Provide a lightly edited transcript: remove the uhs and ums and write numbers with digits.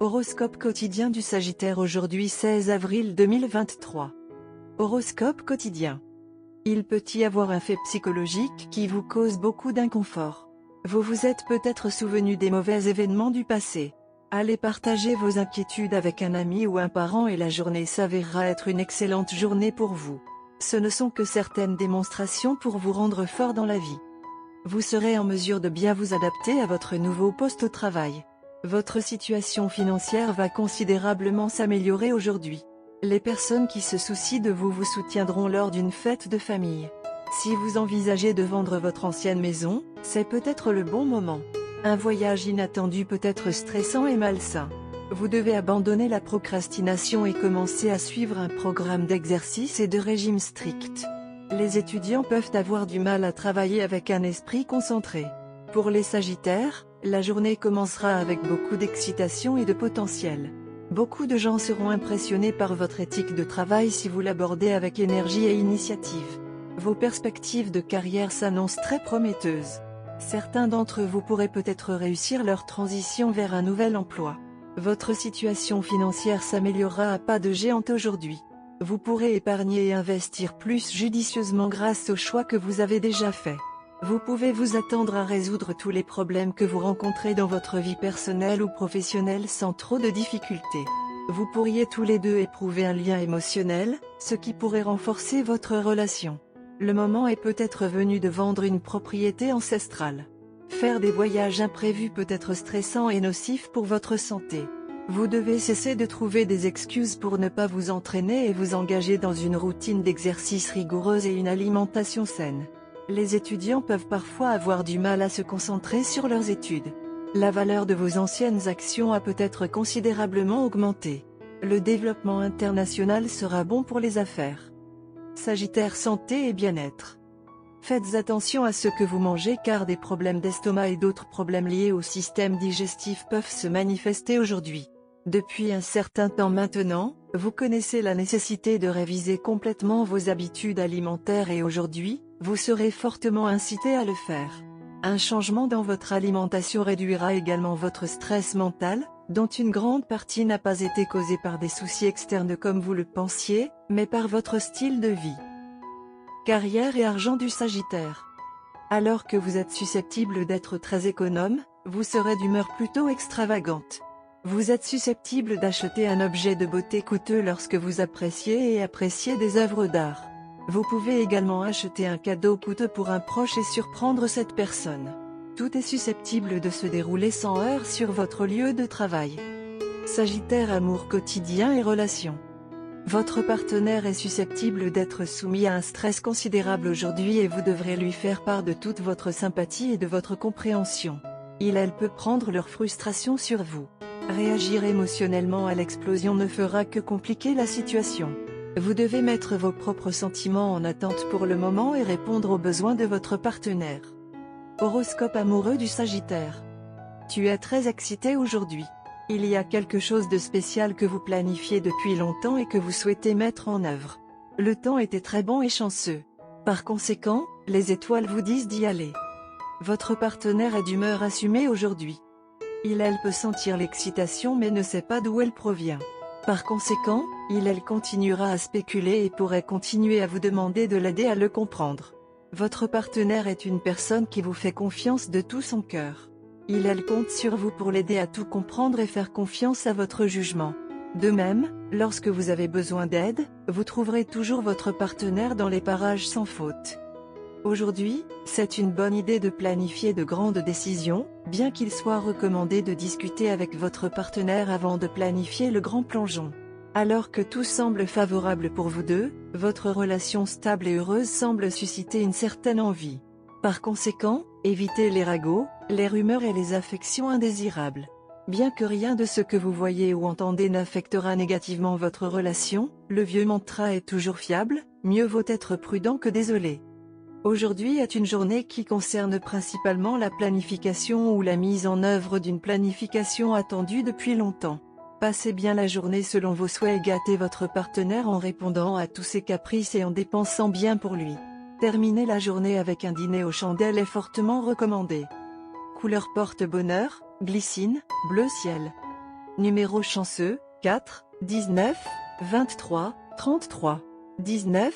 Horoscope quotidien du Sagittaire aujourd'hui 16 avril 2023. Horoscope quotidien. Il peut y avoir un fait psychologique qui vous cause beaucoup d'inconfort. Vous vous êtes peut-être souvenu des mauvais événements du passé. Allez partager vos inquiétudes avec un ami ou un parent et la journée s'avérera être une excellente journée pour vous. Ce ne sont que certaines démonstrations pour vous rendre fort dans la vie. Vous serez en mesure de bien vous adapter à votre nouveau poste au travail. Votre situation financière va considérablement s'améliorer aujourd'hui. Les personnes qui se soucient de vous vous soutiendront lors d'une fête de famille. Si vous envisagez de vendre votre ancienne maison, c'est peut-être le bon moment. Un voyage inattendu peut être stressant et malsain. Vous devez abandonner la procrastination et commencer à suivre un programme d'exercice et de régime strict. Les étudiants peuvent avoir du mal à travailler avec un esprit concentré. Pour les Sagittaires, la journée commencera avec beaucoup d'excitation et de potentiel. Beaucoup de gens seront impressionnés par votre éthique de travail si vous l'abordez avec énergie et initiative. Vos perspectives de carrière s'annoncent très prometteuses. Certains d'entre vous pourraient peut-être réussir leur transition vers un nouvel emploi. Votre situation financière s'améliorera à pas de géant aujourd'hui. Vous pourrez épargner et investir plus judicieusement grâce aux choix que vous avez déjà faits. Vous pouvez vous attendre à résoudre tous les problèmes que vous rencontrez dans votre vie personnelle ou professionnelle sans trop de difficultés. Vous pourriez tous les deux éprouver un lien émotionnel, ce qui pourrait renforcer votre relation. Le moment est peut-être venu de vendre une propriété ancestrale. Faire des voyages imprévus peut être stressant et nocif pour votre santé. Vous devez cesser de trouver des excuses pour ne pas vous entraîner et vous engager dans une routine d'exercice rigoureuse et une alimentation saine. Les étudiants peuvent parfois avoir du mal à se concentrer sur leurs études. La valeur de vos anciennes actions a peut-être considérablement augmenté. Le développement international sera bon pour les affaires. Sagittaire santé et bien-être. Faites attention à ce que vous mangez car des problèmes d'estomac et d'autres problèmes liés au système digestif peuvent se manifester aujourd'hui. Depuis un certain temps maintenant, vous connaissez la nécessité de réviser complètement vos habitudes alimentaires et aujourd'hui, vous serez fortement incité à le faire. Un changement dans votre alimentation réduira également votre stress mental, dont une grande partie n'a pas été causée par des soucis externes comme vous le pensiez, mais par votre style de vie. Carrière et argent du Sagittaire. Alors que vous êtes susceptible d'être très économe, vous serez d'humeur plutôt extravagante. Vous êtes susceptible d'acheter un objet de beauté coûteux lorsque vous appréciez des œuvres d'art. Vous pouvez également acheter un cadeau coûteux pour un proche et surprendre cette personne. Tout est susceptible de se dérouler sans heurts sur votre lieu de travail. Sagittaire amour quotidien et relations. Votre partenaire est susceptible d'être soumis à un stress considérable aujourd'hui et vous devrez lui faire part de toute votre sympathie et de votre compréhension. Elle peut prendre leur frustration sur vous. Réagir émotionnellement à l'explosion ne fera que compliquer la situation. Vous devez mettre vos propres sentiments en attente pour le moment et répondre aux besoins de votre partenaire. Horoscope amoureux du Sagittaire. Tu es très excité aujourd'hui. Il y a quelque chose de spécial que vous planifiez depuis longtemps et que vous souhaitez mettre en œuvre. Le temps était très bon et chanceux. Par conséquent, les étoiles vous disent d'y aller. Votre partenaire est d'humeur assumée aujourd'hui. Elle peut sentir l'excitation mais ne sait pas d'où elle provient. Par conséquent, elle continuera à spéculer et pourrait continuer à vous demander de l'aider à le comprendre. Votre partenaire est une personne qui vous fait confiance de tout son cœur. Elle compte sur vous pour l'aider à tout comprendre et faire confiance à votre jugement. De même, lorsque vous avez besoin d'aide, vous trouverez toujours votre partenaire dans les parages sans faute. Aujourd'hui, c'est une bonne idée de planifier de grandes décisions, bien qu'il soit recommandé de discuter avec votre partenaire avant de planifier le grand plongeon. Alors que tout semble favorable pour vous deux, votre relation stable et heureuse semble susciter une certaine envie. Par conséquent, évitez les ragots, les rumeurs et les affections indésirables. Bien que rien de ce que vous voyez ou entendez n'affectera négativement votre relation, le vieux mantra est toujours fiable, mieux vaut être prudent que désolé. Aujourd'hui est une journée qui concerne principalement la planification ou la mise en œuvre d'une planification attendue depuis longtemps. Passez bien la journée selon vos souhaits et gâtez votre partenaire en répondant à tous ses caprices et en dépensant bien pour lui. Terminer la journée avec un dîner aux chandelles est fortement recommandé. Couleur porte-bonheur, glycine, bleu ciel. Numéro chanceux, 4, 19, 23, 33. 19,